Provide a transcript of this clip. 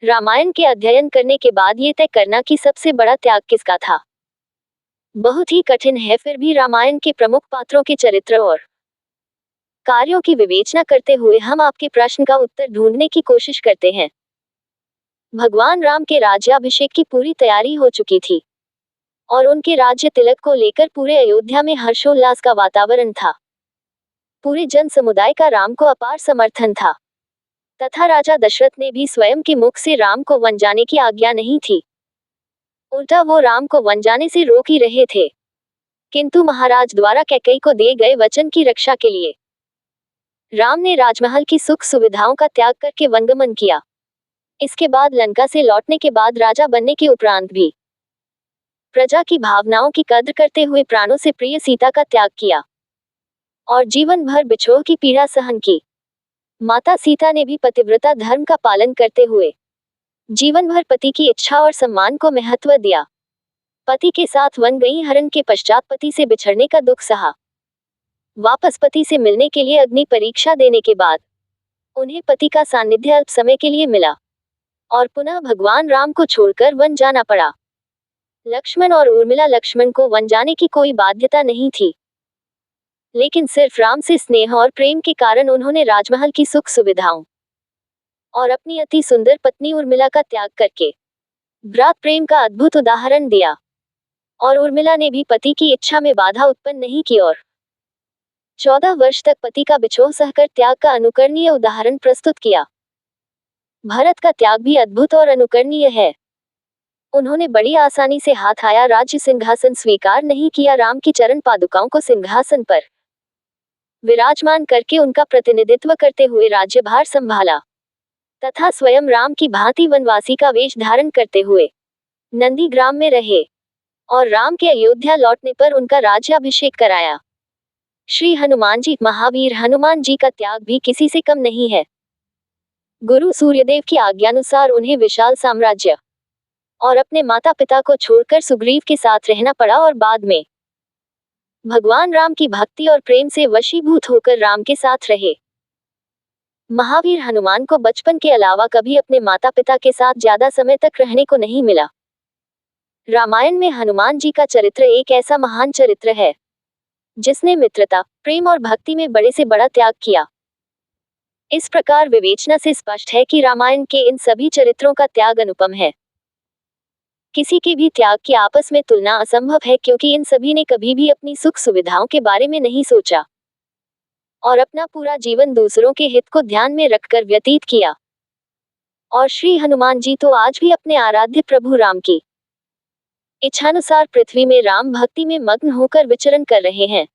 रामायण के अध्ययन करने के बाद ये तय करना कि सबसे बड़ा त्याग किसका था बहुत ही कठिन है। फिर भी रामायण के प्रमुख पात्रों के चरित्र और कार्यों की विवेचना करते हुए हम आपके प्रश्न का उत्तर ढूंढने की कोशिश करते हैं। भगवान राम के राज्याभिषेक की पूरी तैयारी हो चुकी थी और उनके राज्य तिलक को लेकर पूरे अयोध्या में हर्षोल्लास का वातावरण था। पूरे जन समुदाय का राम को अपार समर्थन था तथा राजा दशरथ ने भी स्वयं के मुख से राम को वन जाने की आज्ञा नहीं थी, उल्टा वो राम को वन जाने से रोक ही रहे थे। किंतु महाराज द्वारा कैकेयी को दिए गए वचन की रक्षा के लिए राम ने राजमहल की सुख सुविधाओं का त्याग करके वनगमन किया। इसके बाद लंका से लौटने के बाद राजा बनने के उपरांत भी प्रजा की भावनाओं की कद्र करते हुए प्राणों से प्रिय सीता का त्याग किया और जीवन भर बिछोह की पीड़ा सहन की। माता सीता ने भी पतिव्रता धर्म का पालन करते हुए जीवन भर पति की इच्छा और सम्मान को महत्व दिया। पति के साथ वन गई, हरण के पश्चात पति से बिछड़ने का दुख सहा। वापस पति से मिलने के लिए अग्नि परीक्षा देने के बाद उन्हें पति का सानिध्य अल्प समय के लिए मिला और पुनः भगवान राम को छोड़कर वन जाना पड़ा। लक्ष्मण और उर्मिला, लक्ष्मण को वन जाने की कोई बाध्यता नहीं थी, लेकिन सिर्फ राम से स्नेह और प्रेम के कारण उन्होंने राजमहल की सुख सुविधाओं और अपनी अति सुंदर पत्नी उर्मिला का त्याग करके भ्रात प्रेम का अद्भुत उदाहरण दिया और उर्मिला ने भी पति की इच्छा में बाधा उत्पन्न नहीं की और 14 वर्ष तक पति का बिछोह सहकर त्याग का अनुकरणीय उदाहरण प्रस्तुत किया। भरत का त्याग भी अद्भुत और अनुकरणीय है। उन्होंने बड़ी आसानी से हाथ आया राज्य सिंहासन स्वीकार नहीं किया, राम की चरण पादुकाओं को सिंहासन पर विराजमान करके उनका प्रतिनिधित्व करते हुए राज्यभार संभाला तथा स्वयं राम की भांति वनवासी का वेश धारण करते हुए नंदीग्राम में रहे और राम के अयोध्या लौटने पर उनका राज्याभिषेक कराया। श्री हनुमान जी, महावीर हनुमान जी का त्याग भी किसी से कम नहीं है। गुरु सूर्यदेव की आज्ञानुसार उन्हें विशाल साम्राज्य और अपने माता पिता को छोड़कर सुग्रीव के साथ रहना पड़ा और बाद में भगवान राम की भक्ति और प्रेम से वशीभूत होकर राम के साथ रहे। महावीर हनुमान को बचपन के अलावा कभी अपने माता पिता के साथ ज्यादा समय तक रहने को नहीं मिला। रामायण में हनुमान जी का चरित्र एक ऐसा महान चरित्र है जिसने मित्रता, प्रेम और भक्ति में बड़े से बड़ा त्याग किया। इस प्रकार विवेचना से स्पष्ट है कि रामायण के इन सभी चरित्रों का त्याग अनुपम है। किसी के भी त्याग की आपस में तुलना असंभव है, क्योंकि इन सभी ने कभी भी अपनी सुख सुविधाओं के बारे में नहीं सोचा और अपना पूरा जीवन दूसरों के हित को ध्यान में रखकर व्यतीत किया। और श्री हनुमान जी तो आज भी अपने आराध्य प्रभु राम की इच्छानुसार पृथ्वी में राम भक्ति में मग्न होकर विचरण कर रहे हैं।